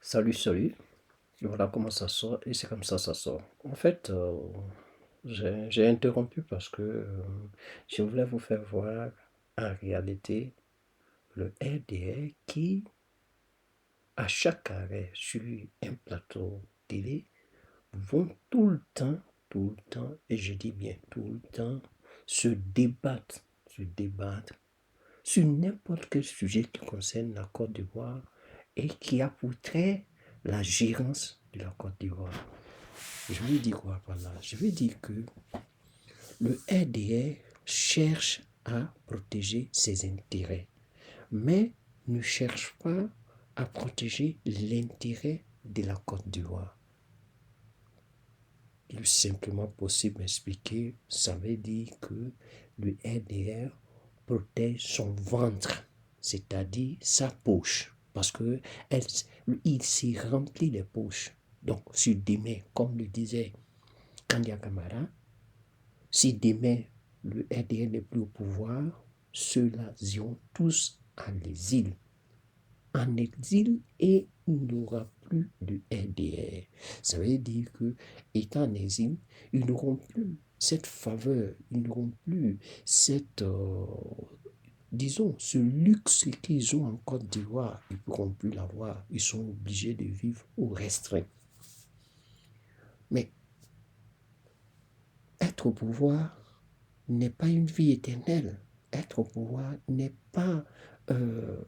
Salut, salut. Voilà comment ça sort et c'est comme ça sort. En fait, j'ai interrompu parce que je voulais vous faire voir en réalité le RDR qui, à chaque arrêt sur un plateau télé, vont tout le temps, et je dis bien tout le temps, se débattre sur n'importe quel sujet qui concerne la Côte d'Ivoire et qui a pour trait la gérance de la Côte d'Ivoire. Je veux dire quoi par là? Je veux dire que le RDR cherche à protéger ses intérêts, mais ne cherche pas à protéger l'intérêt de la Côte d'Ivoire. Il est simplement possible d'expliquer, ça veut dire que le RDR protège son ventre, c'est-à-dire sa poche, parce que il s'est rempli les poches. Donc, sur demain, comme le disait Kandia Kamara, si demain le RDR n'est plus au pouvoir, ceux-là iront tous en exil. En exil et il n'y aura plus de RDR. Ça veut dire que, étant en exil, ils n'auront plus cette faveur, ils n'auront plus cette, disons, ce luxe qu'ils ont en Côte d'Ivoire. Ils ne pourront plus l'avoir. Ils sont obligés de vivre au restreint. Mais être au pouvoir n'est pas une vie éternelle. Être au pouvoir euh,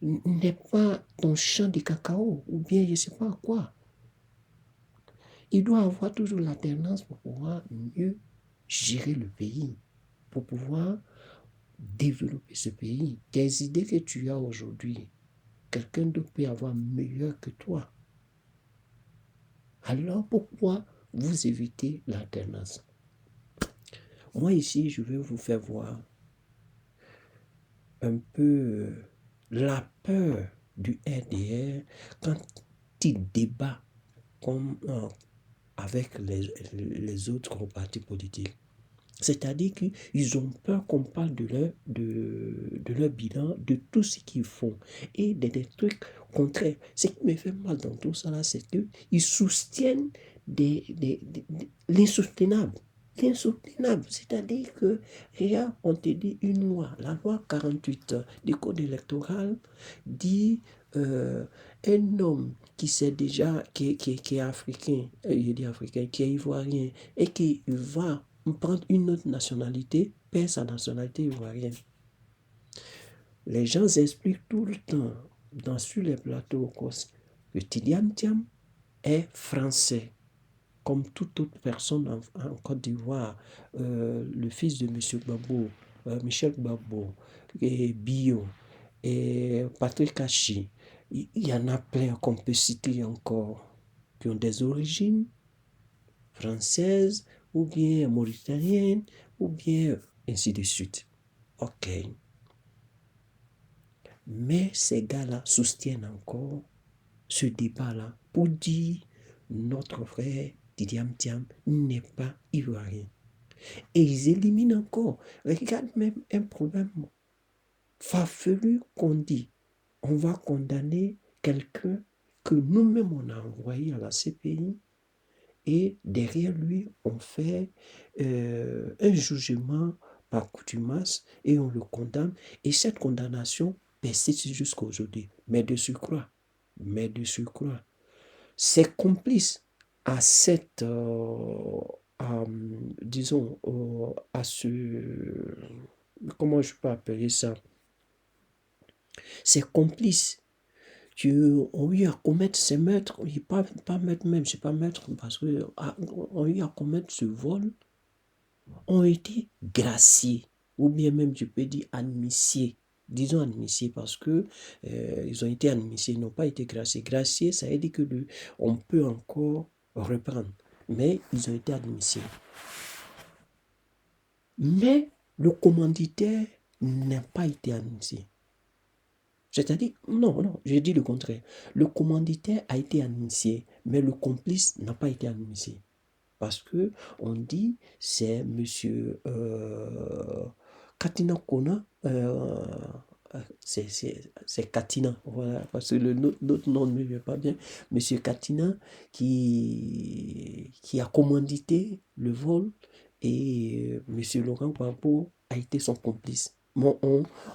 n'est pas ton champ de cacao ou bien je ne sais pas quoi. Il doit avoir toujours l'alternance pour pouvoir mieux gérer le pays, pour pouvoir développer ce pays. Des idées que tu as aujourd'hui, quelqu'un d'autre peut avoir meilleur que toi. Alors pourquoi vous évitez l'alternance? Moi ici, je vais vous faire voir un peu la peur du RDR quand il débat comme, avec les autres partis politiques. C'est-à-dire qu'ils ont peur qu'on parle de leur bilan, de tout ce qu'ils font et des trucs contraires. Ce qui me fait mal dans tout ça, là, c'est qu'ils soutiennent l'insoutenable. L'insoutenable, c'est-à-dire que, regarde, on te dit une loi, la loi 48 du code électoral dit un homme qui sait déjà, qui est africain, je dis africain, qui est ivoirien et qui va prendre une autre nationalité, perd sa nationalité ivoirienne. Les gens expliquent tout le temps sur les plateaux que Tidiane Thiam est français, comme toute autre personne en Côte d'Ivoire. Le fils de M. Gbagbo, Michel Gbagbo, et Bio, et Patrick Kachi. Il y en a plein qu'on peut citer encore, qui ont des origines françaises, ou bien mauritaniennes, ou bien ainsi de suite. Ok. Mais ces gars-là soutiennent encore ce débat-là pour dire notre frère Didier Thiam n'est pas ivoirien. Et ils éliminent encore. Regarde même un problème farfelu qu'on dit. On va condamner quelqu'un que nous-mêmes on a envoyé à la CPI et derrière lui on fait un jugement par coutumace et on le condamne et cette condamnation persiste jusqu'à aujourd'hui. Mais de surcroît, ses complices à cette, disons, à ce, comment je peux appeler ça, ses complices qui ont eu à commettre ces meurtres, pas meurtre même, c'est pas meurtre, parce que ont eu à commettre ce vol, ont été graciés, ou bien même tu peux dire admissiés. Disons admissiés parce que ils ont été admissiés, ils n'ont pas été graciés. Graciés, ça veut dire que on peut encore reprendre, mais ils ont été admissiés. Mais le commanditaire n'a pas été admissié. C'est-à-dire, non, j'ai dit le contraire. Le commanditaire a été admissié, mais le complice n'a pas été admissié. Parce que on dit c'est monsieur Katina Kona, c'est Katina, voilà, parce que notre nom ne me vient pas bien. Monsieur Katina qui a commandité le vol et Monsieur Laurent Gbagbo a été son complice. Bon,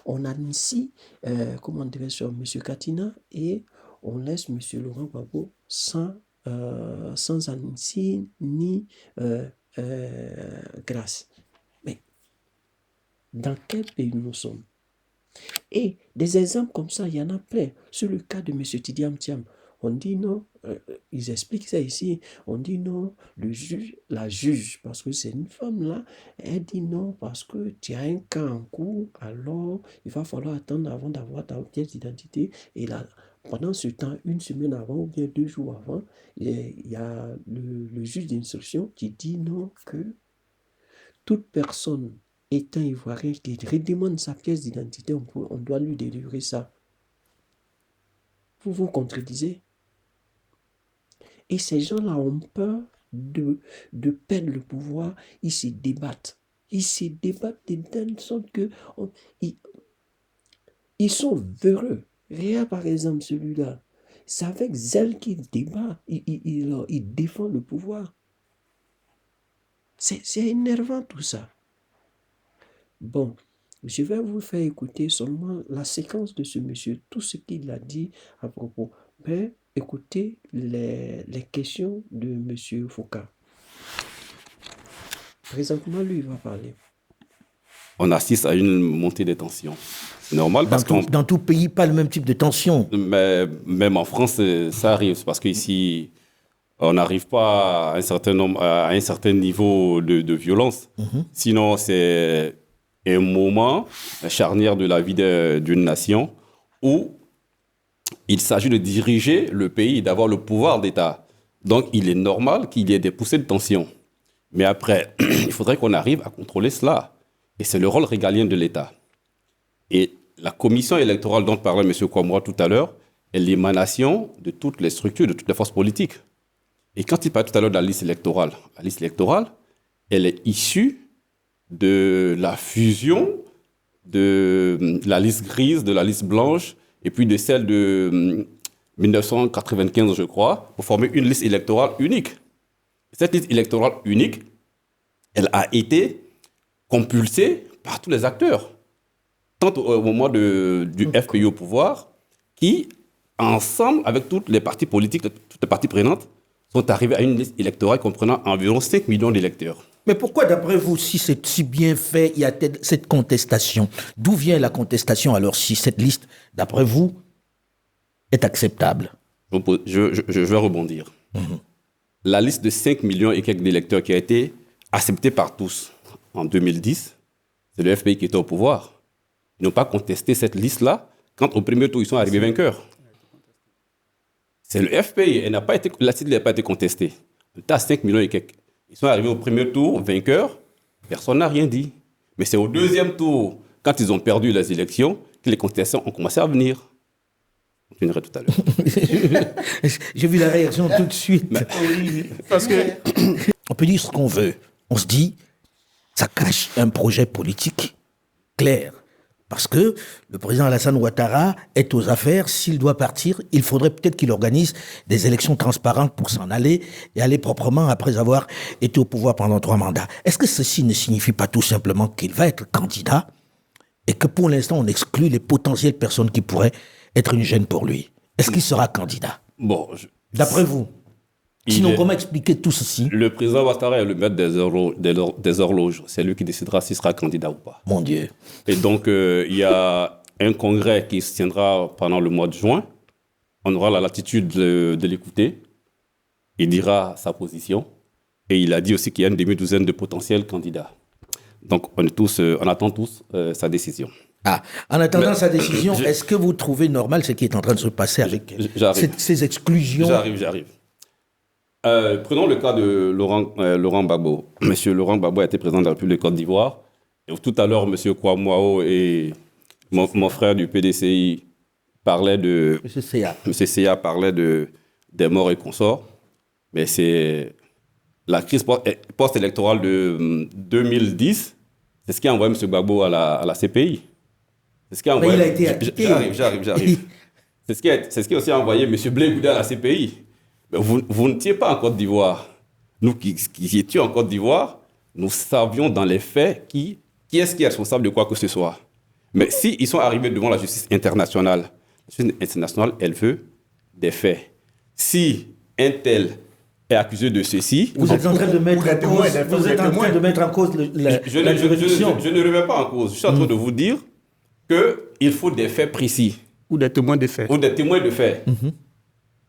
on initie, comment dirais-je, Monsieur Katina et on laisse Monsieur Laurent Gbagbo sans amnistie ni grâce. Mais dans quel pays nous sommes? Et des exemples comme ça, il y en a plein. Sur le cas de M. Tidiam Thiam, on dit non, ils expliquent ça ici, on dit non, la juge, parce que c'est une femme là, elle dit non, parce que tu as un cas en cours, alors il va falloir attendre avant d'avoir ta pièce d'identité. Et là, pendant ce temps, une semaine avant ou bien 2 jours avant, il y a le juge d'instruction qui dit non, que toute personne étant ivoirien qui redemande sa pièce d'identité, on doit lui délivrer ça. Vous vous contredisez. Et ces gens-là ont peur de perdre le pouvoir. Ils se débattent. Ils se débattent de telle sorte que ils sont véreux. Regarde par exemple celui-là. C'est avec zèle qu'il débat. Il défend le pouvoir. C'est énervant tout ça. Bon, je vais vous faire écouter seulement la séquence de ce monsieur, tout ce qu'il a dit à propos. Mais écoutez les questions de monsieur Foucault. Présentement, lui, il va parler. On assiste à une montée des tensions. C'est normal parce que dans tout pays, pas le même type de tension. Mais même en France, ça arrive. Parce qu'ici, on n'arrive pas à un certain niveau de violence. Sinon, c'est un moment charnière de la vie d'une nation où il s'agit de diriger le pays, d'avoir le pouvoir d'État. Donc, il est normal qu'il y ait des poussées de tension. Mais après, il faudrait qu'on arrive à contrôler cela. Et c'est le rôle régalien de l'État. Et la commission électorale dont parlait M. Kwamra tout à l'heure est l'émanation de toutes les structures, de toutes les forces politiques. Et quand il parlait tout à l'heure de la liste électorale, elle est issue de la fusion de la liste grise, de la liste blanche, et puis de celle de 1995, je crois, pour former une liste électorale unique. Cette liste électorale unique, elle a été compulsée par tous les acteurs, tant au moment du FPI au pouvoir, qui, ensemble, avec toutes les partis politiques, toutes les parties prenantes, sont arrivés à une liste électorale comprenant environ 5 millions d'électeurs. Mais pourquoi, d'après vous, si c'est si bien fait, il y a cette contestation? D'où vient la contestation alors, si cette liste, d'après vous, est acceptable? Je vais rebondir. La liste de 5 millions et quelques d'électeurs qui a été acceptée par tous en 2010, c'est le FPI qui était au pouvoir. Ils n'ont pas contesté cette liste-là quand au premier tour, ils sont arrivés vainqueurs. C'est le FPI. La liste n'a pas été contestée. On était à 5 millions et quelques. Ils sont arrivés au premier tour vainqueurs. Personne n'a rien dit. Mais c'est au deuxième tour, quand ils ont perdu les élections, que les contestations ont commencé à venir. On continuera tout à l'heure. J'ai vu la réaction tout de suite. Parce que on peut dire ce qu'on veut. On se dit, ça cache un projet politique clair. Parce que le président Alassane Ouattara est aux affaires. S'il doit partir, il faudrait peut-être qu'il organise des élections transparentes pour s'en aller et aller proprement après avoir été au pouvoir pendant 3 mandats. Est-ce que ceci ne signifie pas tout simplement qu'il va être candidat et que pour l'instant, on exclut les potentielles personnes qui pourraient être une gêne pour lui? Est-ce qu'il sera candidat? D'après vous? Sinon, comment expliquer tout ceci? Le président Ouattara est le maître des horloges. C'est lui qui décidera s'il sera candidat ou pas. Mon Dieu. Et donc, il y a un congrès qui se tiendra pendant le mois de juin. On aura la latitude de l'écouter. Il dira sa position. Et il a dit aussi qu'il y a une demi-douzaine de potentiels candidats. Donc, on attend tous sa décision. En attendant sa décision, est-ce que vous trouvez normal ce qui est en train de se passer avec ces exclusions? J'arrive. Prenons le cas de Laurent Gbagbo. Monsieur Laurent Gbagbo a été président de la République de Côte d'Ivoire. Et tout à l'heure, monsieur Kwamwao et mon frère du PDCI parlaient de... Monsieur Seya parlait des morts et consorts. Mais c'est la crise post-électorale de 2010. C'est ce qui a envoyé monsieur Gbagbo à la CPI. C'est ce qui a Mais envoyé. il a été acquitté. J'arrive. C'est ce qui a aussi envoyé M. Blé Gouda à la CPI. Mais vous n'étiez pas en Côte d'Ivoire. Nous qui étions en Côte d'Ivoire, nous savions dans les faits qui est-ce qui est responsable de quoi que ce soit. Mais s'ils sont arrivés devant la justice internationale, la justice internationale, elle veut des faits. Si un tel est accusé de ceci... Vous êtes en train de mettre en cause la juridiction. Je ne remets pas en cause. Je suis en train de vous dire qu'il faut des faits précis. Ou des témoins de faits. Ou des témoins de faits.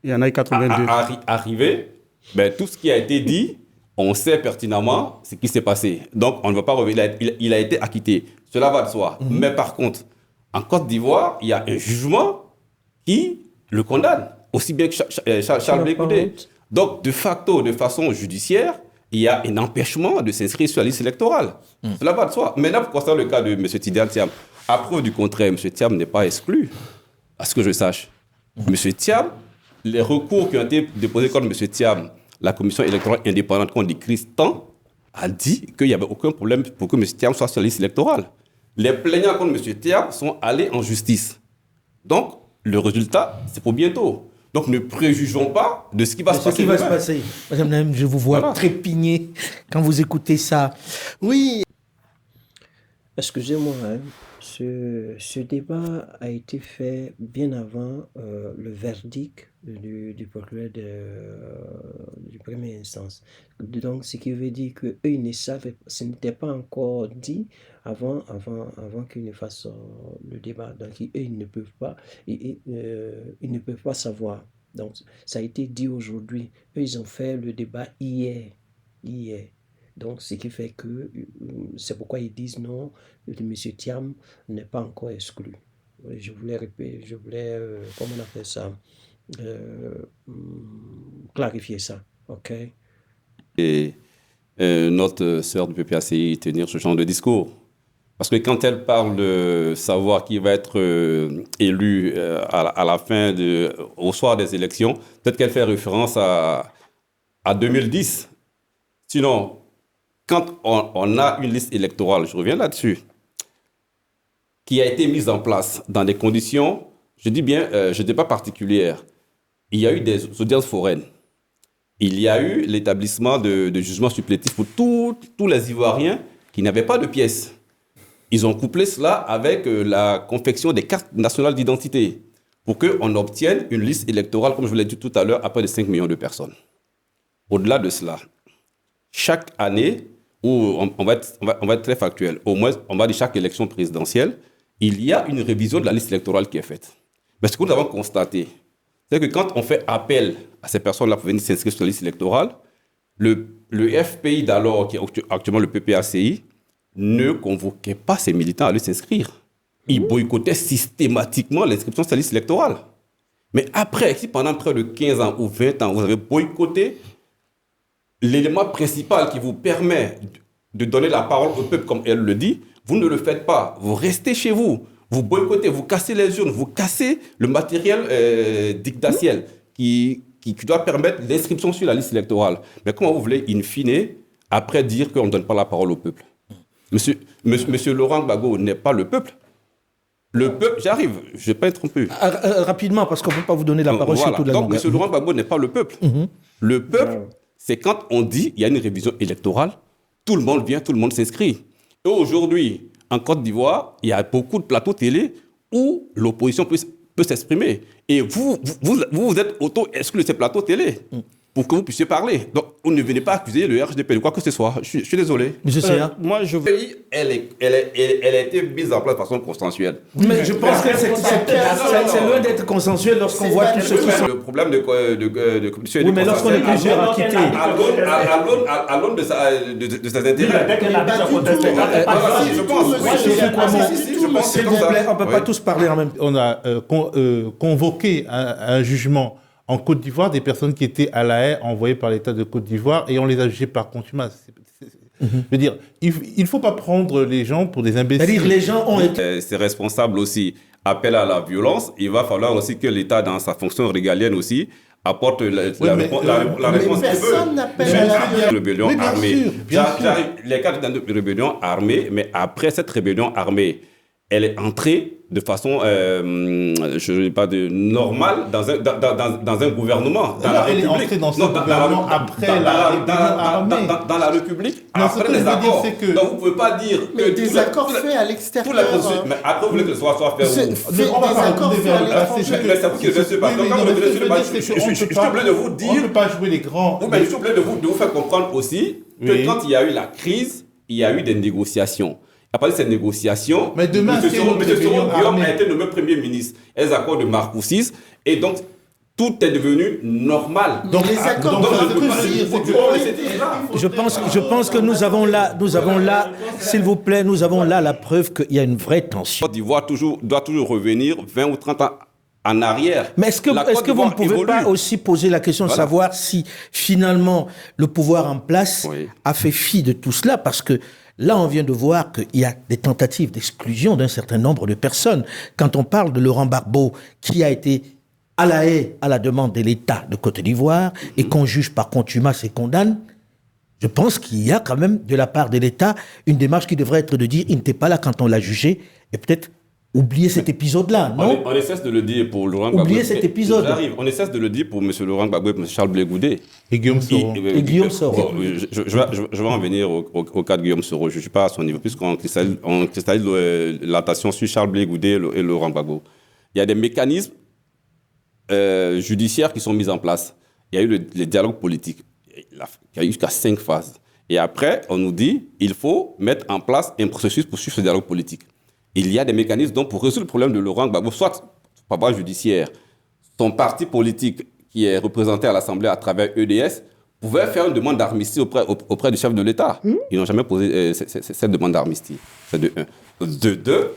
Il y en a eu 82. Arrivé, ben, tout ce qui a été dit, on sait pertinemment ce qui s'est passé. Donc, on ne va pas revenir. Il a été acquitté. Cela va de soi. Mais par contre, en Côte d'Ivoire, il y a un jugement qui le condamne, aussi bien que Charles Blé Goudé. Donc, de facto, de façon judiciaire, il y a un empêchement de s'inscrire sur la liste électorale. Cela va de soi. Maintenant, pour constater le cas de M. Tidiane Thiam, à preuve du contraire, M. Thiam n'est pas exclu, à ce que je sache. M. Thiam, les recours qui ont été déposés contre M. Thiam, la commission électorale indépendante qu'on dit Christan, a dit qu'il n'y avait aucun problème pour que M. Thiam soit sur la liste électorale. Les plaignants contre M. Thiam sont allés en justice. Donc, le résultat, c'est pour bientôt. Donc, ne préjugeons pas de ce qui va se passer. Ce qui va se passer. Madame Naïm, je vous vois trépigner quand vous écoutez ça. Oui. Excusez-moi, hein. Ce débat a été fait bien avant le verdict du procureur du première instance. Donc, ce qui veut dire qu'eux, ils ne savaient, ce n'était pas encore dit avant qu'ils ne fassent le débat. Donc, eux, ils ne peuvent pas, ils ne peuvent pas savoir. Donc, ça a été dit aujourd'hui. Eux, ils ont fait le débat hier. Donc, ce qui fait que, c'est pourquoi ils disent non, M. Thiam n'est pas encore exclu. Je voulais comment on appelle ça, clarifier ça, ok? Et notre sœur du PPACI tenir ce genre de discours. Parce que quand elle parle de savoir qui va être élu à la fin, au soir des élections, peut-être qu'elle fait référence à 2010. Sinon, quand on a une liste électorale, je reviens là-dessus, qui a été mise en place dans des conditions, je dis bien, je ne dis pas particulières. Il y a eu des audiences foraines. Il y a eu l'établissement de jugements supplétifs pour tous les Ivoiriens qui n'avaient pas de pièces. Ils ont couplé cela avec la confection des cartes nationales d'identité pour qu'on obtienne une liste électorale, comme je vous l'ai dit tout à l'heure, à près de 5 millions de personnes. Au-delà de cela, chaque année, on va être très factuel, au moins, on va dire chaque élection présidentielle, il y a une révision de la liste électorale qui est faite. Mais ce que nous avons constaté, c'est que quand on fait appel à ces personnes-là pour venir s'inscrire sur la liste électorale, le FPI d'alors, qui est actuellement le PPACI, ne convoquait pas ses militants à aller s'inscrire. Ils boycottaient systématiquement l'inscription sur la liste électorale. Mais après, si pendant près de 15 ans ou 20 ans, vous avez boycotté l'élément principal qui vous permet de donner la parole au peuple, comme elle le dit, vous ne le faites pas. Vous restez chez vous. Vous boycottez, vous cassez les urnes, vous cassez le matériel dictatorial qui doit permettre l'inscription sur la liste électorale. Mais comment vous voulez, in fine, après dire qu'on ne donne pas la parole au peuple? Monsieur Laurent Gbagbo n'est pas le peuple. Le peuple, j'arrive, je ne vais pas être trompé. Rapidement, parce qu'on ne peut pas vous donner la parole sur toute la longueur. Donc, monsieur Laurent Gbagbo n'est pas le peuple. Le peuple, c'est quand on dit qu'il y a une révision électorale, tout le monde vient, tout le monde s'inscrit. Et aujourd'hui, en Côte d'Ivoire, il y a beaucoup de plateaux télé où l'opposition peut s'exprimer. Et vous êtes auto-exclu de ces plateaux télé pour que vous puissiez parler. Donc, vous ne venez pas accuser le RHDP de quoi que ce soit. Je suis désolé. Monsieur Seya. Moi, je veux... Elle a été mise en place de façon consensuelle. Mais je pense que c'est loin d'être consensuel lorsqu'on voit tout ce qui sont... Le problème de Oui, mais lorsqu'on est plusieurs à quitter... À l'aune de ses intérêts. Je pense. S'il vous plaît, on ne peut pas tous parler en même temps. On a convoqué un jugement en Côte d'Ivoire des personnes qui étaient à La Haye envoyées par l'État de Côte d'Ivoire et on les a jugées par contumace. Je veux dire, il ne faut pas prendre les gens pour des imbéciles. C'est-à-dire les gens ont été... C'est responsable aussi. Appel à la violence. Il va falloir aussi que l'État, dans sa fonction régalienne aussi, apporte la réponse. Personne n'appelle à la rébellion armée. Les cas de rébellion armée, mais après cette rébellion armée, elle est entrée de façon, je ne dis pas de normale, dans un gouvernement, dans la Elle est République. entrée dans ce gouvernement après la rébellion armée. Dans la République, Non, ce après que je les veux dire, accords. c'est que- Donc vous ne pouvez pas dire Mais que des accords faits à l'extérieur. mais après vous voulez que ce soit fait où? Fait On va des pas accords retourner faits à vers le passé, l'étranger. Mais c'est vous qui devez se battre. Oui, Donc, quand non, vous mais devez ce se que je battre, veux dire, c'est je qu'on suis peut pas- obligé de vous On ne dire. peut pas jouer les grands. Oui, mais je suis obligé de vous faire comprendre aussi que Oui. quand il y a eu la crise, il y a eu des négociations. À partir de ces négociations, Mais demain, M. s'il y a une Soro rébellion Guillaume armée- a été nommé Premier ministre. Et les accords de Marcoussis. Et donc, tout est devenu normal. Donc les accords donc, de ce que je veux Marcoussis, dire, c'est que- ont c'est été- là. Je pense que nous avons là, s'il vous plaît, nous avons là la preuve qu'il y a une vraie tension. Côte d'Ivoire doit toujours revenir 20 ou 30 ans en arrière. Mais est-ce que La Côte vous ne d'Ivoire pouvez évolue. pas aussi poser la question de Voilà. savoir si finalement le pouvoir en place Oui. a fait fi de tout cela? Parce que là, on vient de voir qu'il y a des tentatives d'exclusion d'un certain nombre de personnes. Quand on parle de Laurent Gbagbo, qui a été à la haie à la demande de l'État de Côte d'Ivoire et qu'on juge par contumace et condamne, je pense qu'il y a quand même de la part de l'État une démarche qui devrait être de dire il n'était pas là quand on l'a jugé et peut-être oublier cet épisode-là, non? On cesse de le dire pour Laurent Gbagbo. Oubliez cet épisode. J'arrive. On cesse de le dire pour M. Laurent Gbagbo et M. Charles Blé Goudé. Et Guillaume Soro. Et Guillaume Soro. Je vais en venir au cas de Guillaume Soro. Je ne suis pas à son niveau, puisqu'on cristallise l'attention sur Charles Blé Goudé et Laurent Gbagbo. Il y a des mécanismes judiciaires qui sont mis en place. Il y a eu le dialogue politique. Il y a eu jusqu'à 5 phases. Et après, on nous dit il faut mettre en place un processus pour suivre ce dialogue politique. Il y a des mécanismes donc pour résoudre le problème de Laurent Gbagbo, soit par voie judiciaire, son parti politique qui est représenté à l'Assemblée à travers EDS pouvait faire une demande d'armistice auprès du chef de l'État. Ils n'ont jamais posé cette demande d'armistice. C'est de 1. De 2,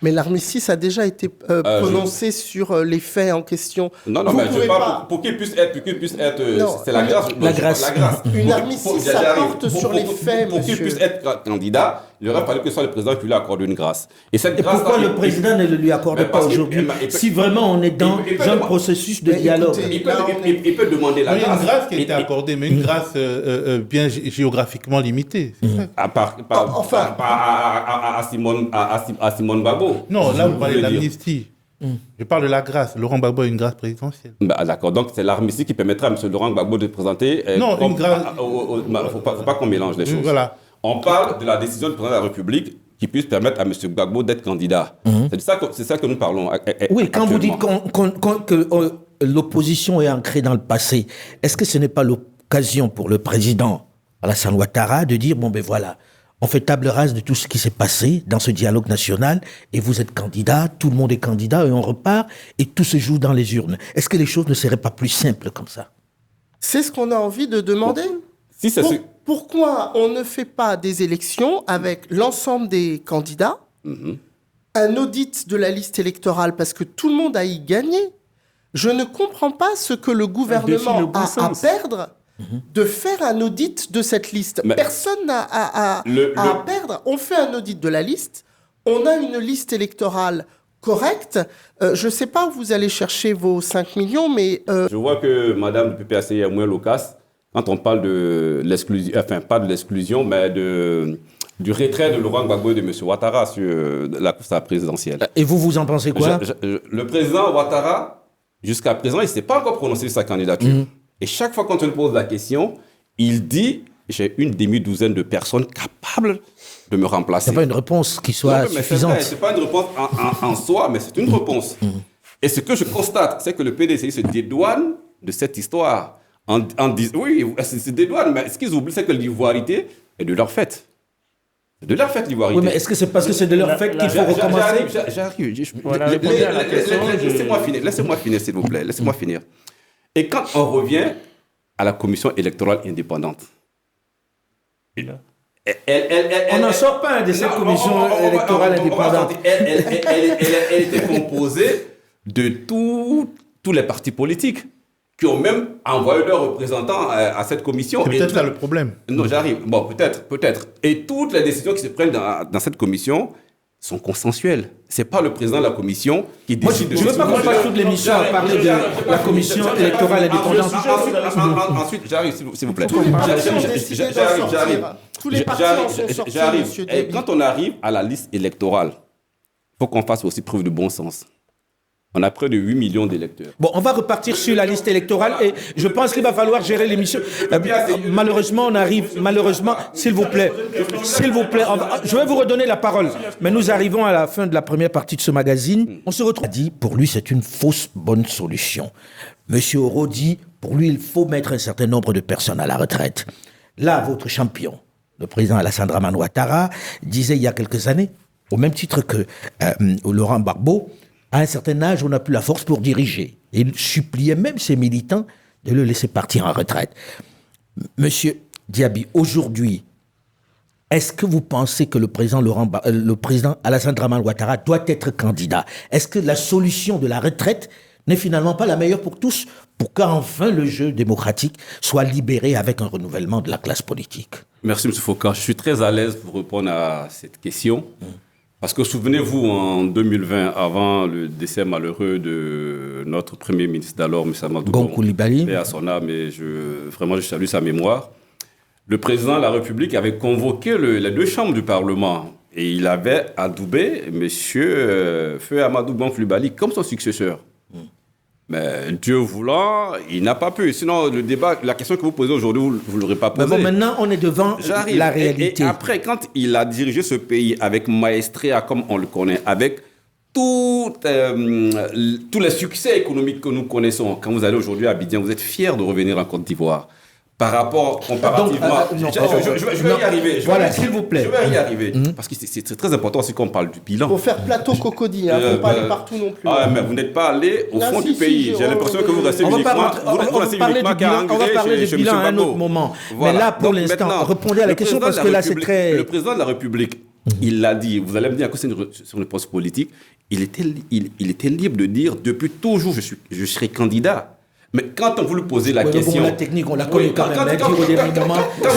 Mais l'armistice a déjà été prononcé sur les faits en question. non, Vous mais je pouvez parle pas- pour qu'il puisse être, Non, c'est la grâce. la grâce. Une armistice, ça porte sur les faits, Pour qu'il monsieur. puisse être candidat, il aurait fallu que ce soit le président qui lui accorde une grâce. Et cette Et grâce pourquoi le président ne le lui accorde Mais pas parce que- aujourd'hui il peut- si vraiment on est dans il peut un demander- processus de Mais dialogue? écoutez, il peut demander la Il y a grâce. une grâce qui a été Et- accordée, mais une grâce bien géographiququement limitée. C'est ça. Enfin. à Simone Gbagbo. Non, là, vous parlez voulez dire. d'amnistie. Je parle de la grâce. Laurent Gbagbo a une grâce présidentielle. Bah, d'accord, donc c'est l'armistice qui permettra à M. Laurent Gbagbo de présenter. Non, une grâce. Il ne faut pas qu'on mélange les choses. Voilà. On parle de la décision du président de la République qui puisse permettre à M. Gbagbo d'être candidat. C'est ça que nous parlons. Oui, quand vous dites actuellement. que l'opposition est ancrée dans le passé, est-ce que ce n'est pas l'occasion pour le président Alassane Ouattara de dire, bon ben voilà, on fait table rase de tout ce qui s'est passé dans ce dialogue national et vous êtes candidat, tout le monde est candidat et on repart et tout se joue dans les urnes. Est-ce que les choses ne seraient pas plus simples comme ça? C'est ce qu'on a envie de demander. Si c'est Pourquoi on ne fait pas des élections avec l'ensemble des candidats, un audit de la liste électorale, parce que tout le monde a y gagné. Je ne comprends pas ce que le gouvernement le bon a à sens. perdre de faire un audit de cette liste. Mais- Personne n'a à perdre. On fait un audit de la liste, on a une liste électorale correcte. Je ne sais pas où vous allez chercher vos 5 millions, mais Je vois que Madame du PPAC est moins loquace quand on parle de l'exclusion, enfin pas de l'exclusion, mais du retrait de Laurent Gbagbo et de M. Ouattara sur la course à la présidentielle. Et vous en pensez quoi? Le président Ouattara, jusqu'à présent, il ne s'est pas encore prononcé sur sa candidature. Et chaque fois qu'on lui pose la question, il dit « j'ai une demi-douzaine de personnes capables de me remplacer ». Il n'y a pas une réponse qui soit Non, mais suffisante. ce n'est pas une réponse en soi, mais c'est une réponse. Et ce que je constate, c'est que le PDCI se dédouane de cette histoire. En disant, oui, ils se dédouanent, mais ce qu'ils oublient, c'est que l'ivoirité est de leur fait. C'est de leur fait, l'ivoirité. Oui, mais est-ce que c'est parce que c'est de leur fait qu'il faut recommencer? J'arrive. Voilà, répondez à la question, Laissez-moi finir, s'il vous plaît. Laissez-moi finir. Et quand on revient à la commission électorale indépendante, On n'en sort pas de cette commission électorale indépendante. Elle était composée de tous les partis politiques qui ont même envoyé leurs représentants à cette commission. C'est peut-être là le problème. Non, j'arrive. Bon, peut-être. Et toutes les décisions qui se prennent dans cette commission sont consensuelles. C'est pas le président de la commission qui Moi, décide je ne veux pas qu'on passe toute l'émission à parler de la commission électorale indépendante. Ensuite, j'arrive, s'il vous plaît. tous les partis ont décidé d'en J'arrive. sortir. Tous les partis en sont sortis, monsieur Déby. Quand on arrive à la liste électorale, faut qu'on fasse aussi preuve de bon sens. On a près de 8 millions d'électeurs. Bon, on va repartir sur la liste électorale et je pense qu'il va falloir gérer l'émission. Malheureusement, s'il vous plaît, je vais vous redonner la parole. Mais nous arrivons à la fin de la première partie de ce magazine. On se retrouve. Dit, pour lui, c'est une fausse bonne solution. Monsieur Oro dit, pour lui, il faut mettre un certain nombre de personnes à la retraite. Là, votre champion, le président Alassane Dramane Ouattara, disait il y a quelques années, au même titre que Laurent Gbagbo, à un certain âge, on n'a plus la force pour diriger. Et il suppliait même ses militants de le laisser partir en retraite. Monsieur Diaby, aujourd'hui, est-ce que vous pensez que le président Alassane Dramane Ouattara doit être candidat? Est-ce que la solution de la retraite n'est finalement pas la meilleure pour tous, pour qu'enfin le jeu démocratique soit libéré avec un renouvellement de la classe politique? Merci, M. Foucault. Je suis très à l'aise pour répondre à cette question. Parce que souvenez-vous, en 2020, avant le décès malheureux de notre Premier ministre d'alors, M. Amadou Gon Coulibaly, paix à son âme, et je salue sa mémoire, le président de la République avait convoqué les deux chambres du Parlement et il avait adoubé M. Feu Amadou Gon Coulibaly comme son successeur. Mais Dieu voulant, il n'a pas pu. Sinon, le débat, la question que vous posez aujourd'hui, vous ne l'aurez pas posée. Mais bon, maintenant, on est devant la réalité. Et après, quand il a dirigé ce pays avec maestria, comme on le connaît, avec tous les succès économiques que nous connaissons, quand vous allez aujourd'hui à Abidjan, vous êtes fiers de revenir en Côte d'Ivoire. Par rapport, comparativement... Je vais y arriver. Voilà, s'il vous plaît. Je vais y arriver. Parce que c'est très important aussi qu'on parle du bilan. Il faut faire plateau cocody, il ne faut pas aller partout non plus. Ah, mais vous n'êtes pas allé au fond du pays. J'ai l'impression que vous restez uniquement... On va parler du bilan à un autre moment. Mais là, pour l'instant, répondez à la question parce que là, c'est très... Le président de la République, il l'a dit, vous allez me dire que c'est sur une poste politique, il était libre de dire, depuis toujours, je serai candidat. Mais quand on vous lui posez la question... Bon, la technique, on la connaît quand même.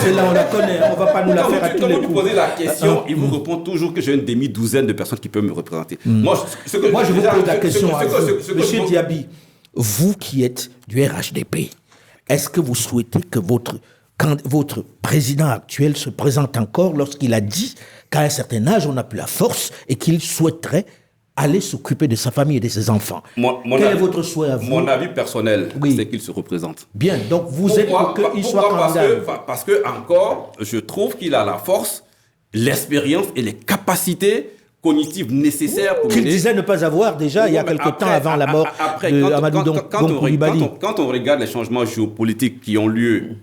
Celle-là, on la connaît. On ne va pas nous la faire à tous les coups. Quand vous lui posez la question, il vous répond toujours que j'ai une demi-douzaine de personnes qui peuvent me représenter. Moi, je vous pose la question à vous. Monsieur Diaby, vous qui êtes du RHDP, est-ce que vous souhaitez que votre président actuel se présente encore lorsqu'il a dit qu'à un certain âge, on n'a plus la force et qu'il souhaiterait aller s'occuper de sa famille et de ses enfants? Quel est votre souhait à vous? Mon avis personnel, c'est qu'il se représente. Bien, donc vous êtes pour qu'il soit candidat. Parce que, encore, je trouve qu'il a la force, l'expérience et les capacités cognitives nécessaires pour... Qu'il disait ne pas avoir déjà il y a quelque temps avant la mort de Amadou Gon Coulibaly. Quand on regarde les changements géopolitiques qui ont lieu,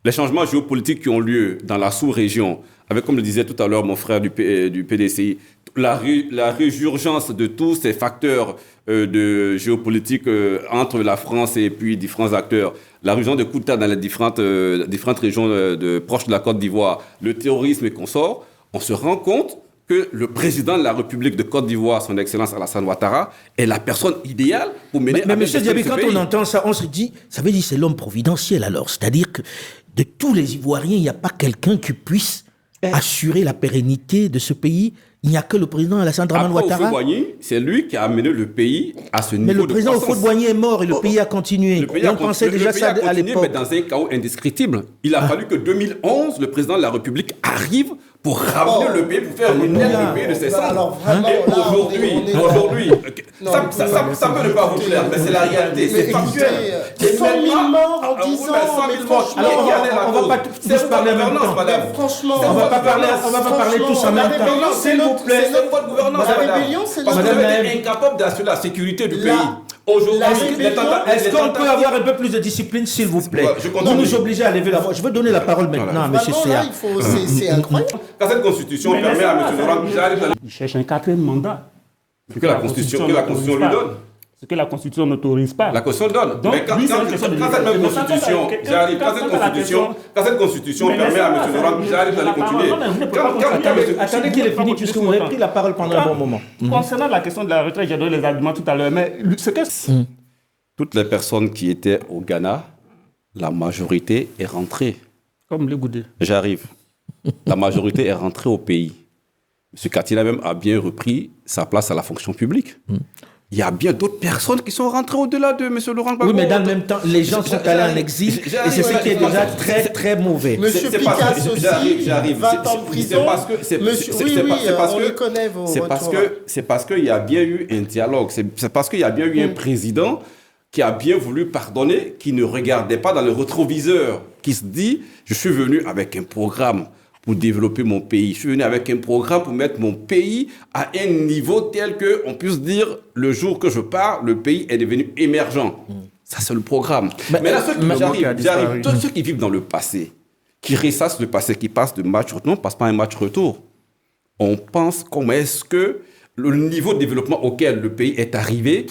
dans la sous-région, avec, comme le disait tout à l'heure mon frère du PDCI, la résurgence de tous ces facteurs de géopolitique entre la France et puis différents acteurs, la région de Kouta dans les différentes régions proches de la Côte d'Ivoire, le terrorisme et consorts, on se rend compte que le président de la République de Côte d'Ivoire, son Excellence Alassane Ouattara, est la personne idéale pour mener... Mais monsieur Diaby, quand on entend ça, on se dit, ça veut dire c'est l'homme providentiel alors. C'est-à-dire que de tous les Ivoiriens, il n'y a pas quelqu'un qui puisse assurer la pérennité de ce pays. Il n'y a que le président Alassane Dramane Ouattara. C'est lui qui a amené le pays à ce niveau de croissance. Mais le président Houphouët-Boigny est mort et le pays a continué. Et on pensait déjà ça à l'époque. Mais dans un chaos indescriptible. Il a fallu que 2011, le président de la République arrive pour ramener le pays, pour faire renaître le pays de ses cendres. Et aujourd'hui, ça peut ne pas vous plaire, mais c'est la réalité, c'est factuel. 100 000 morts en 10 ans, mais franchement... On ne va pas tous parler en même temps. Franchement... On ne va pas parler tous en même temps. S'il vous plaît. C'est notre gouvernance, parce que vous êtes incapable d'assurer la sécurité du pays. Est-ce qu'on peut avoir un peu plus de discipline, s'il vous plaît? Vous nous obligez à lever la voix. Je veux donner la parole maintenant à M. Séa. C'est incroyable. Quand cette constitution permet à M. Laurent Gbagbo... Il cherche un quatrième mandat. Que la constitution lui donne. Ce que la Constitution n'autorise pas. La Constitution donne. Donc, mais quand cette Constitution permet à M. Laurent Gbagbo d'aller continuer. Attendez qu'il ait fini, puisque vous avez pris la parole pendant un bon moment. Concernant la question de la retraite, j'ai donné les arguments tout à l'heure, mais ce que... Toutes les personnes qui étaient au Ghana, la majorité est rentrée. Comme les Goudé. J'arrive. La majorité est rentrée au pays. M. Katina même a bien repris sa place à la fonction publique. il y a bien d'autres personnes qui sont rentrées au-delà de M. Laurent Gbagbo. Oui, mais dans le même temps, les gens sont allés en exil et c'est ce qui est déjà très, très mauvais. Monsieur Picasso aussi, j'arrive. 20 ans de prison. C'est parce que... on le connaît, vos retours. C'est parce qu'il y a bien eu un dialogue. C'est parce qu'il y a bien eu un président qui a bien voulu pardonner, qui ne regardait pas dans le rétroviseur, qui se dit, je suis venu avec un programme pour développer mon pays. Je suis venu avec un programme pour mettre mon pays à un niveau tel qu'on puisse dire, le jour que je pars, le pays est devenu émergent. Ça, c'est le programme. Mais là, ceux qui vivent dans le passé, qui ressassent le passé, qui passent de match-retour, ne passent pas un match-retour. On pense comment est-ce que le niveau de développement auquel le pays est arrivé,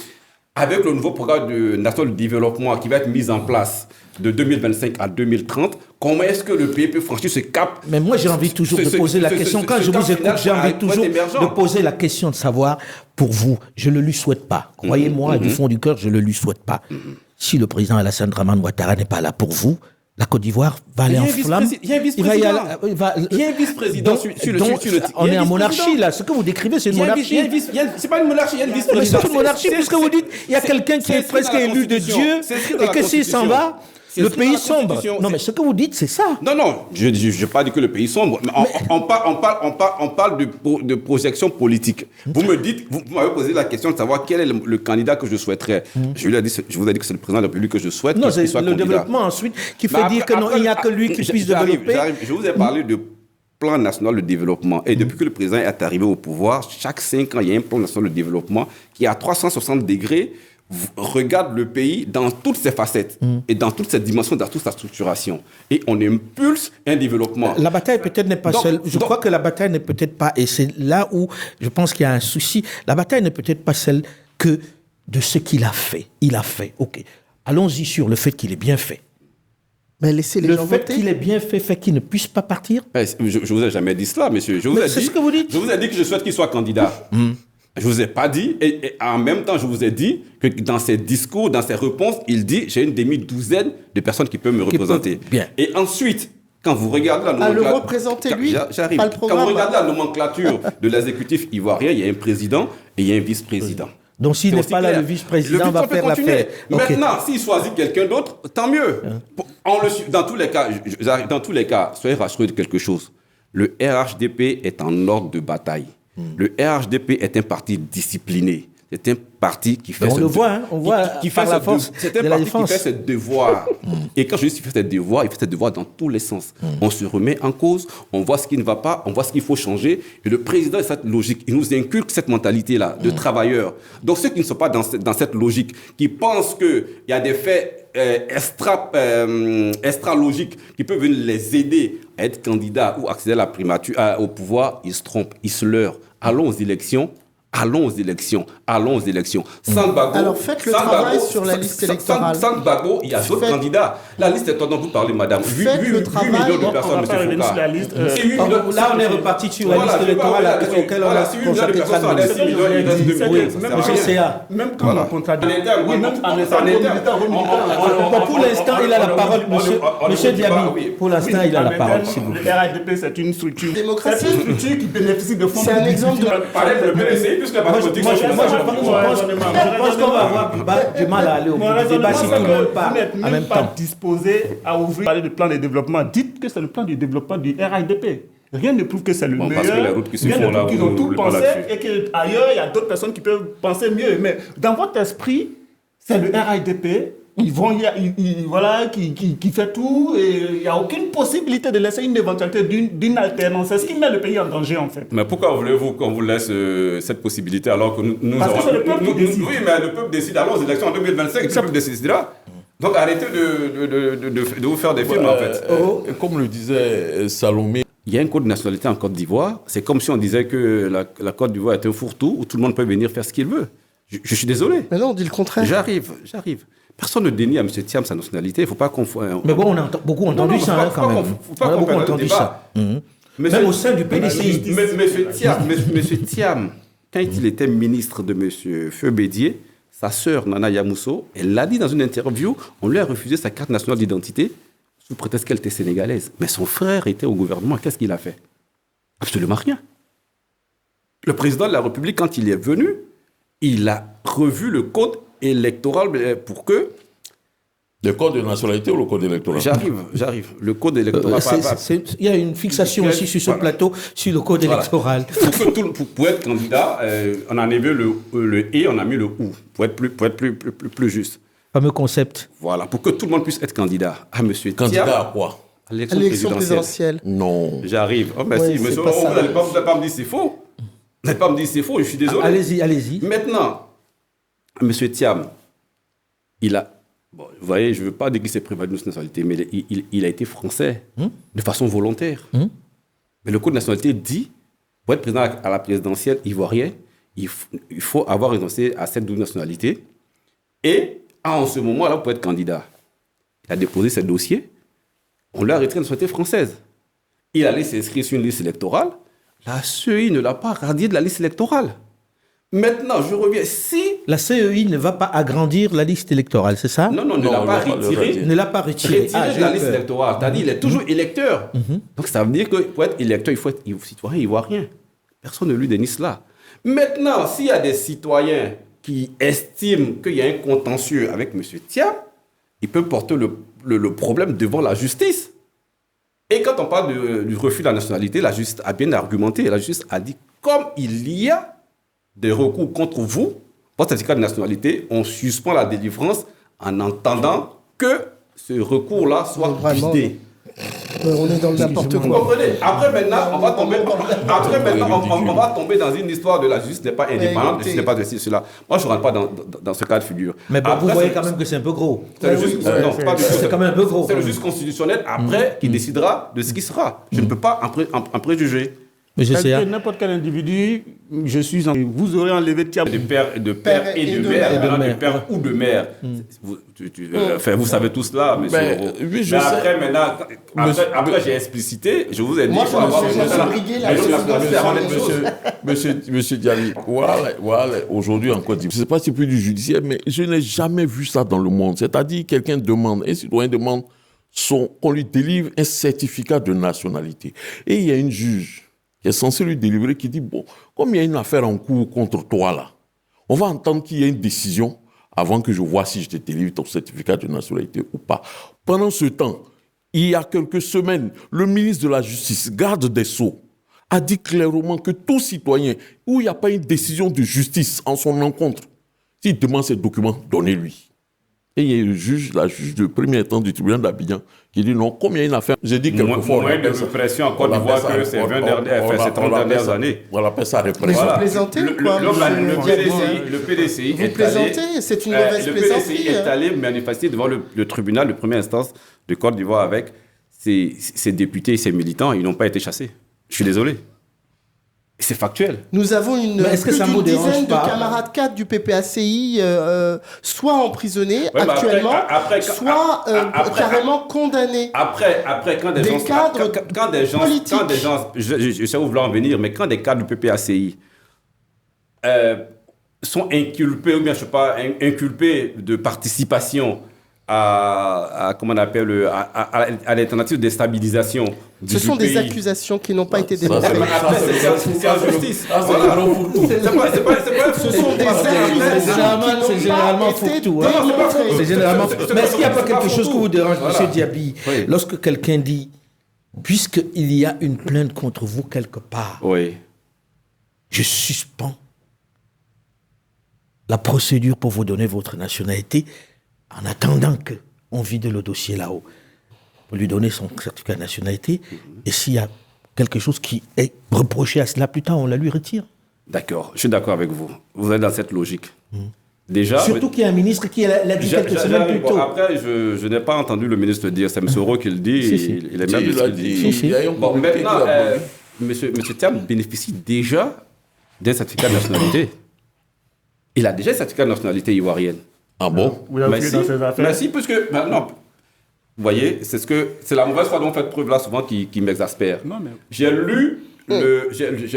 avec le nouveau programme national de développement qui va être mis en place de 2025 à 2030, comment est-ce que le pays peut franchir ce cap? Mais moi, j'ai envie toujours de poser la question. Quand je vous écoute, j'ai envie toujours de poser la question de savoir, pour vous, je ne le lui souhaite pas. Croyez-moi, du fond du cœur, je ne le lui souhaite pas. Si le président Alassane Dramane Ouattara n'est pas là pour vous, la Côte d'Ivoire va aller en flammes. Il y a un vice-président. Il y a un vice-président sur le on est en monarchie, là. Ce que vous décrivez, c'est une monarchie. C'est pas une monarchie, il y a un vice-président. C'est une monarchie, puisque vous dites il y a quelqu'un qui est presque élu de Dieu et que s'il s'en va, le pays sombre. Non, mais ce que vous dites, c'est ça. Non, je n'ai pas dit que le pays sombre. Mais on parle de projection politique. Vous m'avez posé la question de savoir quel est le candidat que je souhaiterais. Je vous ai dit que c'est le président de la République que je souhaite. Non, c'est le développement ensuite qui fait dire que non, il n'y a que lui qui puisse développer. Je vous ai parlé de plan national de développement. Et depuis que le président est arrivé au pouvoir, chaque 5 ans, il y a un plan national de développement qui, à 360 degrés, regarde le pays dans toutes ses facettes et dans toutes ses dimensions, dans toute sa structuration. Et on impulse un développement. La bataille peut-être n'est pas seule. Je crois que la bataille n'est peut-être pas, et c'est là où je pense qu'il y a un souci, la bataille n'est peut-être pas celle que de ce qu'il a fait. Il a fait, ok. Allons-y sur le fait qu'il ait bien fait. Mais laissez les gens voter. Le fait qu'il ait bien fait qu'il ne puisse pas partir. Je vous ai jamais dit cela, monsieur. C'est ce que vous dites. Je vous ai dit que je souhaite qu'il soit candidat. Je ne vous ai pas dit, et en même temps, je vous ai dit que dans ses discours, dans ses réponses, il dit j'ai une demi-douzaine de personnes qui peuvent me représenter. Bien. Et ensuite, quand vous regardez la nomenclature. À le représenter, lui, j'arrive. pas le programme. Quand vous regardez la nomenclature de l'exécutif ivoirien, il y a un président et il y a un vice-président. Donc s'il n'est pas là, le vice-président va faire l'affaire. Maintenant, s'il choisit quelqu'un d'autre, tant mieux. Dans tous les cas, soyez rassurés de quelque chose. Le RHDP est en ordre de bataille. Le RHDP est un parti discipliné. C'est un parti qui fait... On le voit, hein, on voit qui fait la force c'est un parti qui fait ses devoirs. Et quand je dis qu'il fait ses devoirs, il fait ses devoirs dans tous les sens. On se remet en cause, on voit ce qui ne va pas, on voit ce qu'il faut changer. Et le président, cette logique, il nous inculque cette mentalité-là de travailleur. Donc ceux qui ne sont pas dans cette logique, qui pensent qu'il y a des faits extra-logiques qui peuvent venir les aider à être candidats ou accéder à la primature, au pouvoir, ils se trompent, ils se leurrent. Allons aux élections. Sans Gbagbo, alors faites le travail sur la liste électorale. Sans Gbagbo, il y a d'autres candidats. La liste est dont vous parlez, madame. 8 millions de personnes, M. Foucault. Là, on est reparti sur la liste électorale auquel on a consacré 4 minutes. Monsieur CA. Même quand on contradit. Pour l'instant, il a la parole, monsieur Diaby. Pour l'instant, il a la parole, s'il vous plaît. Le RHDP, c'est une structure. Démocratie. C'est une structure qui bénéficie de fonds. C'est un exemple de... Puisque la politique, je pense qu'on va avoir du mal à aller au bout du débat si tout le monde parle en même temps. Pas disposé à ouvrir, parler de plan de développement. Dites que c'est le plan de développement du RHDP. Rien ne prouve que c'est le meilleur. Parce que les routes qui se Rien font ne là, prouve qu'ils ont tout pensé et qu'ailleurs, il y a d'autres personnes qui peuvent penser mieux. Mais dans votre esprit, c'est le RHDP. Ils vont, voilà, qui fait tout et il n'y a aucune possibilité de laisser une éventualité d'une alternance. C'est ce qui met le pays en danger, en fait. Mais pourquoi voulez-vous qu'on vous laisse cette possibilité alors que nous Parce que c'est le peuple qui décide. Oui, mais le peuple décide. Allons aux élections en 2025, le peuple décidera. Donc arrêtez de vous faire des films, en fait. Comme le disait Salomé, il y a un code de nationalité en Côte d'Ivoire. C'est comme si on disait que la Côte d'Ivoire est un fourre-tout où tout le monde peut venir faire ce qu'il veut. Je suis désolé. Mais non, on dit le contraire. J'arrive. Personne ne dénie à M. Thiam sa nationalité. Il ne faut pas confondre. Mais bon, on a beaucoup entendu ça quand même. On a beaucoup entendu ça. Même au sein du PDCI. M. Thiam, quand il était ministre de M. Feu Bédier, sa sœur Nana Yamousso, elle l'a dit dans une interview, on lui a refusé sa carte nationale d'identité sous prétexte qu'elle était sénégalaise. Mais son frère était au gouvernement. Qu'est-ce qu'il a fait? Absolument rien. Le président de la République, quand il est venu, il a revu le code électoral pour que... Le code de nationalité ou le code électoral? J'arrive. Le code électoral. Il y a une fixation aussi sur ce plateau, sur le code électoral. Pour être candidat, on a enlevé le « et », on a mis le « ou », pour être plus juste. Fameux concept. Voilà, pour que tout le monde puisse être candidat. Ah, monsieur Candidat Thiam, à quoi? à l'élection L'élection présidentielle. présidentielle. Non. J'arrive. Oh, ben Ouais, si, c'est monsieur, pas ça. vous n'allez pas me dire c'est faux. Vous n'allez pas me dire c'est faux, je suis désolé. Allez-y. Maintenant, monsieur Thiam, il a... Bon, vous voyez, je ne veux pas dire qu'il s'est privé de nationalité, mais il a été français de façon volontaire. Mais le code de nationalité dit, pour être président à la présidentielle ivoirienne, il faut avoir renoncé à cette double nationalité. Et en ce moment-là, pour être candidat, il a déposé ses dossiers, on lui a retiré la nationalité française. Il allait s'inscrire sur une liste électorale. La CEI ne l'a pas radié de la liste électorale. Maintenant, je reviens. Si... La CEI ne va pas agrandir la liste électorale, c'est ça? Non, ne l'a pas retiré. Ne l'a pas retiré. Retiré de la liste électorale. C'est-à-dire qu'il est toujours électeur. Donc, ça veut dire que pour être électeur, il faut être citoyen ivoirien. Personne ne lui dénie cela. Maintenant, s'il y a des citoyens qui estiment qu'il y a un contentieux avec M. Thiam, ils peuvent porter le problème devant la justice. Et quand on parle du refus de la nationalité, la justice a bien argumenté. La justice a dit, comme il y a des recours contre vous, votre certificat de nationalité, on suspend la délivrance en entendant que ce recours-là soit validé. On est dans le n'importe Vous quoi. comprenez? Après, maintenant, on va tomber dans une histoire de la justice n'est pas indépendante, la justice n'est pas ceci, cela. Moi, je ne rentre pas dans ce cas de figure. Mais bon, Après, vous voyez quand même que c'est un peu gros. c'est le juge, non, pas du tout. C'est quand même un peu gros. C'est le juge constitutionnel après qui décidera de ce qui sera. Je ne peux pas en préjuger. Monsieur Séa. N'importe quel individu, vous aurez enlevé Thiam. De père et de mère, maintenant, de père ou de mère. Vous savez tout cela, monsieur. Ben, oui, je Mais sais. après, maintenant, après j'ai explicité, je vous ai dit. Moi, il faut avoir je me suis brigué la Monsieur Dialli, voilà, aujourd'hui en Côte d'Ivoire, je ne sais pas si c'est plus du judiciaire, mais je n'ai jamais vu ça dans le monde. C'est-à-dire, un citoyen demande qu'on lui délivre un certificat de nationalité. Et il y a une juge qui est censée lui délivrer, qui dit, bon, comme il y a une affaire en cours contre toi là, on va entendre qu'il y a une décision avant que je vois si je te délivre ton certificat de nationalité ou pas. Pendant ce temps, il y a quelques semaines, le ministre de la Justice, garde des Sceaux, a dit clairement que tout citoyen où il n'y a pas une décision de justice en son encontre, s'il demande ces documents, donnez-lui. Et il y a la juge de premier instance du tribunal d'Abidjan qui dit non, comme il y a une affaire, j'ai dit quelquefois... Moins de répression en Côte d'Ivoire que ces 30 dernières années. On appelle ça Mais répression. vous plaisantez ou quoi? Le PDCI Vous plaisantez, c'est une mauvaise le PDCI plaisanterie. est allé manifester devant le tribunal de première instance de Côte d'Ivoire avec ses députés et ses militants. Ils n'ont pas été chassés. Je suis désolé. C'est factuel. Nous avons Mais est-ce que plus ça d'une vous dérange dizaine de pas camarades cadres du PPACI soit emprisonnés Ouais, mais actuellement, après, soit carrément condamnés. Après, quand des gens... cadres Quand des gens... politiques. Quand des gens... Je sais où vous voulez en venir, mais quand des cadres du PPACI sont inculpés, ou bien, je sais pas, inculpés de participation à comment on appelle, à l'alternative de déstabilisation Ce sont du des pays. accusations qui n'ont pas été ça, démontrées. Après, c'est en justice. Voilà. Ce sont des accusations C'est généralement fourre-tout. Hein. C'est généralement. Mais est-ce qu'il n'y a pas quelque chose qui vous dérange, monsieur Diaby, Oui. lorsque quelqu'un dit, puisqu'il y a une plainte contre vous quelque part, Oui. je suspends la procédure pour vous donner votre nationalité en attendant qu'on vide le dossier là-haut, pour lui donner son certificat de nationalité. Et s'il y a quelque chose qui est reproché à cela plus tard, on la lui retire. D'accord, je suis d'accord avec vous. Vous êtes dans cette logique. Déjà, Surtout qu'il y a un ministre qui l'a dit quelques semaines plus tôt. après, je n'ai pas entendu le ministre dire, c'est M. Roux qui le dit, Si. il est même Il de ce a qu'il dit. dit. Il y a un Bon, communiqué maintenant, qu'il a produit. M. Thiam bénéficie déjà d'un certificat de nationalité. Il a déjà un certificat de nationalité ivoirienne. Ah bon? Vous avez vu dans ces affaires. Mais si, puisque maintenant, vous voyez, c'est la mauvaise foi dont vous faites preuve là souvent qui m'exaspère. Non, mais- J'ai lu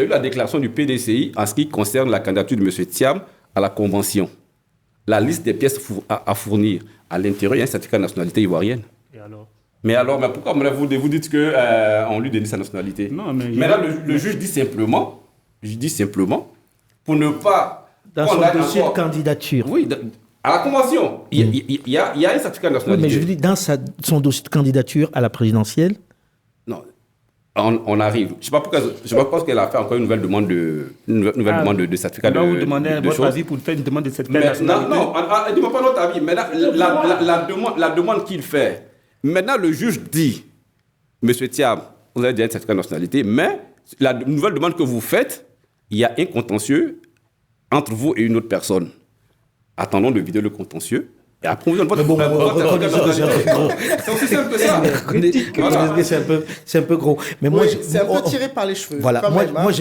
la déclaration du PDCI en ce qui concerne la candidature de M. Thiam à la convention. La liste des pièces à fournir. À l'intérieur, il y a un certificat de nationalité ivoirienne. Et alors? Mais alors, pourquoi vous dites qu'on lui dénie sa nationalité? Non, mais- Maintenant, le juge dit simplement, pour ne pas Dans qu'on son aille dossier encore- de candidature. Oui, à la convention, il y a un certificat de Oui, nationalité. mais je vous dis, dans son dossier de candidature à la présidentielle, Non, on arrive. Je ne sais pas pourquoi qu'elle a fait encore une nouvelle demande de certificat On de va vous demander de votre choses. avis pour faire une demande de certificat de Mais, nationalité. non, dis-moi pas notre avis. Maintenant, la demande qu'il fait, maintenant le juge dit, Monsieur Thiam, vous avez déjà un certificat de nationalité, mais la nouvelle demande que vous faites, il y a un contentieux entre vous et une autre personne. Attendons de vider le contentieux. Et après, on vous donne votre reconnaissance, certificat de nationalité. C'est aussi simple que ça. Voilà. c'est un peu gros. Mais moi, Oui, c'est un peu tiré par les cheveux. Voilà, quand moi, même, hein. moi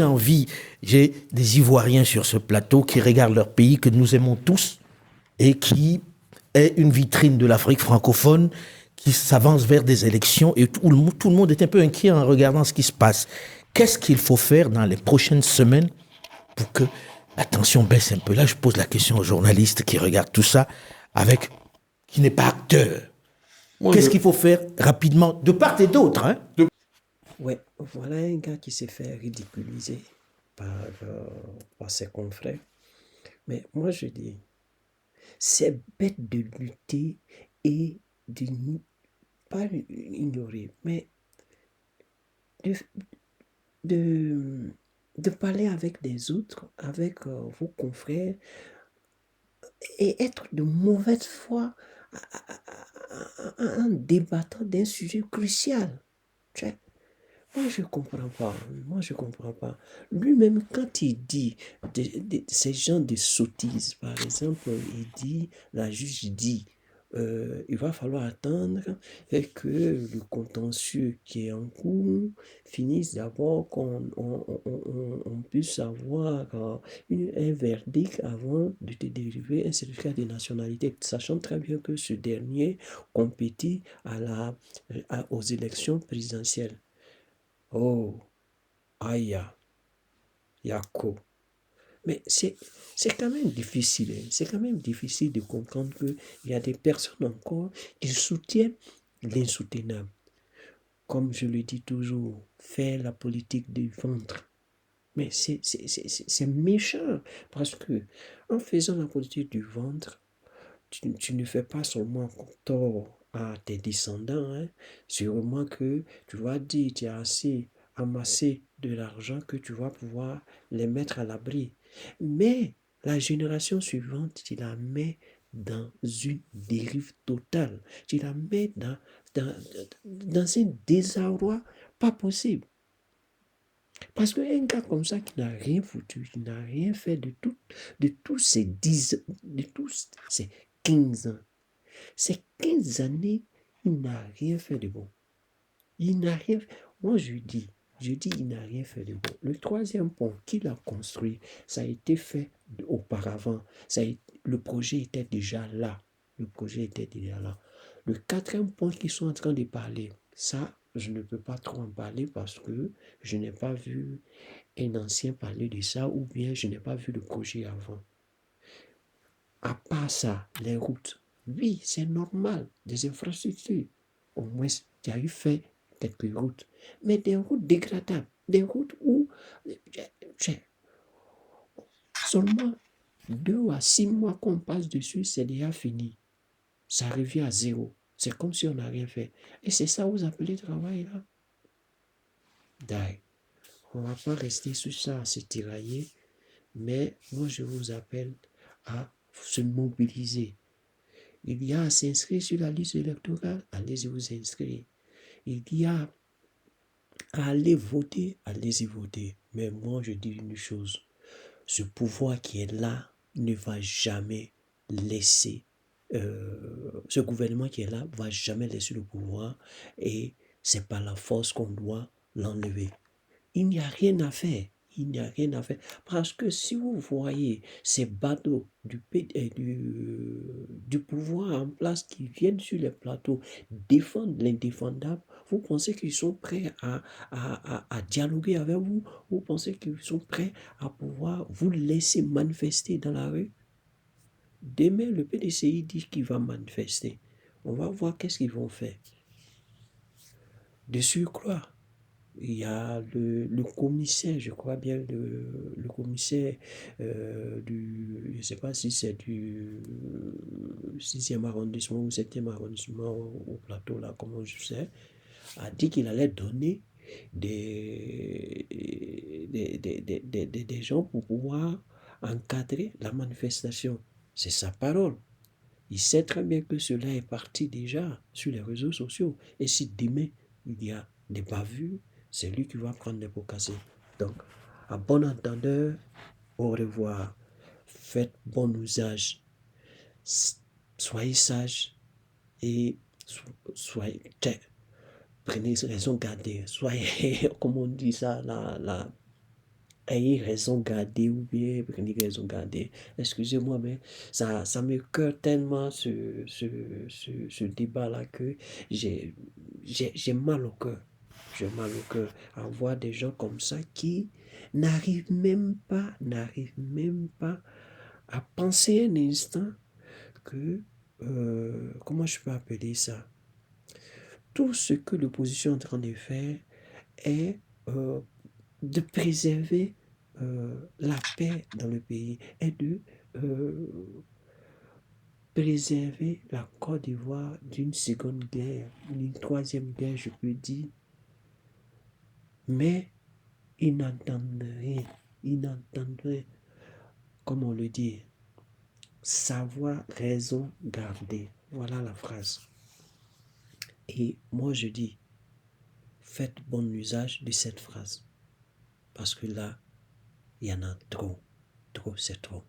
j'ai des Ivoiriens sur ce plateau qui regardent leur pays que nous aimons tous et qui est une vitrine de l'Afrique francophone qui s'avance vers des élections et tout le monde est un peu inquiet en regardant ce qui se passe. Qu'est-ce qu'il faut faire dans les prochaines semaines pour que la tension baisse un peu? Là, je pose la question aux journalistes qui regardent tout ça qui n'est pas acteur. Qu'est-ce qu'il faut faire rapidement, de part et d'autre, hein? Ouais, voilà un gars qui s'est fait ridiculiser par ses confrères. Mais moi, je dis, c'est bête de lutter et de pas ignorer, mais de, de parler avec des autres, avec vos confrères, et être de mauvaise foi en débattant d'un sujet crucial. Tu sais, moi, je comprends pas. Moi, je comprends pas. Lui-même, quand il dit ces gens de sottises, par exemple, la juge dit, il va falloir attendre et que le contentieux qui est en cours finisse d'abord qu'on puisse avoir un verdict avant de te dériver un certificat de nationalité, sachant très bien que ce dernier compétit aux élections présidentielles. Oh, Aya, Yako. Mais c'est quand même difficile. Hein. C'est quand même difficile de comprendre qu'il y a des personnes encore qui soutiennent l'insoutenable. Comme je le dis toujours, faire la politique du ventre. Mais c'est méchant. Parce que en faisant la politique du ventre, tu ne fais pas seulement tort à tes descendants. Hein. Sûrement que tu vas dire, tu as assez amassé de l'argent que tu vas pouvoir les mettre à l'abri. Mais la génération suivante, tu la mets dans une dérive totale. Tu la mets dans un désarroi pas possible. Parce qu'un gars comme ça qui n'a rien foutu, qui n'a rien fait de tous ces 15 ans, ces 15 années, il n'a rien fait de bon. Il n'a rien fait. Moi, je dis, il n'a rien fait de bon. Le troisième pont qu'il a construit, ça a été fait auparavant. Le projet était déjà là. Le quatrième point qu'ils sont en train de parler, ça, je ne peux pas trop en parler parce que je n'ai pas vu un ancien parler de ça ou bien je n'ai pas vu le projet avant. À part ça, les routes, oui, c'est normal, des infrastructures. Au moins, tu as eu fait quelques routes, mais des routes dégradables, des routes où seulement 2 à 6 mois qu'on passe dessus, c'est déjà fini. Ça revient à zéro. C'est comme si on n'a rien fait. Et c'est ça que vous appelez travail, là? D'ailleurs, on ne va pas rester sur ça à se tirailler, mais moi, je vous appelle à se mobiliser. Il y a à s'inscrire sur la liste électorale, allez-y vous inscrire. Il y a à aller voter, allez-y voter. Mais moi, je dis une chose, ce pouvoir qui est là ne va jamais laisser, ce gouvernement qui est là va jamais laisser le pouvoir et c'est par la force qu'on doit l'enlever. Il n'y a rien à faire. Il n'y a rien à faire. Parce que si vous voyez ces badauds du pouvoir en place qui viennent sur les plateaux défendre l'indéfendable, vous pensez qu'ils sont prêts à dialoguer avec vous? Vous pensez qu'ils sont prêts à pouvoir vous laisser manifester dans la rue? Demain, le PDCI dit qu'il va manifester. On va voir qu'est-ce qu'ils vont faire. De surcroît, il y a le commissaire, je crois bien, le commissaire je ne sais pas si c'est du 6e arrondissement ou 7e arrondissement au plateau, là, comment je sais, a dit qu'il allait donner des gens pour pouvoir encadrer la manifestation. C'est sa parole. Il sait très bien que cela est parti déjà sur les réseaux sociaux. Et si demain, il y a des bavures, c'est lui qui va prendre les pots cassés. Donc, à bon entendeur, au revoir. Faites bon usage. Soyez sages et prenez raison garder. Soyez, comme on dit ça, ayez raison garder ou bien prenez raison garder. Excusez-moi, mais ça me cœur tellement ce débat-là que j'ai mal au cœur. J'ai mal au cœur à voir des gens comme ça qui n'arrivent même pas à penser un instant que, comment je peux appeler ça? Tout ce que l'opposition est en train de faire est de préserver la paix dans le pays et de préserver la Côte d'Ivoire d'une seconde guerre, d'une troisième guerre, je peux dire. Mais ils n'entendent rien. Ils n'entendent rien. Comme on le dit, savoir raison garder. Voilà la phrase. Et moi je dis, faites bon usage de cette phrase. Parce que là, il y en a trop. Trop, c'est trop.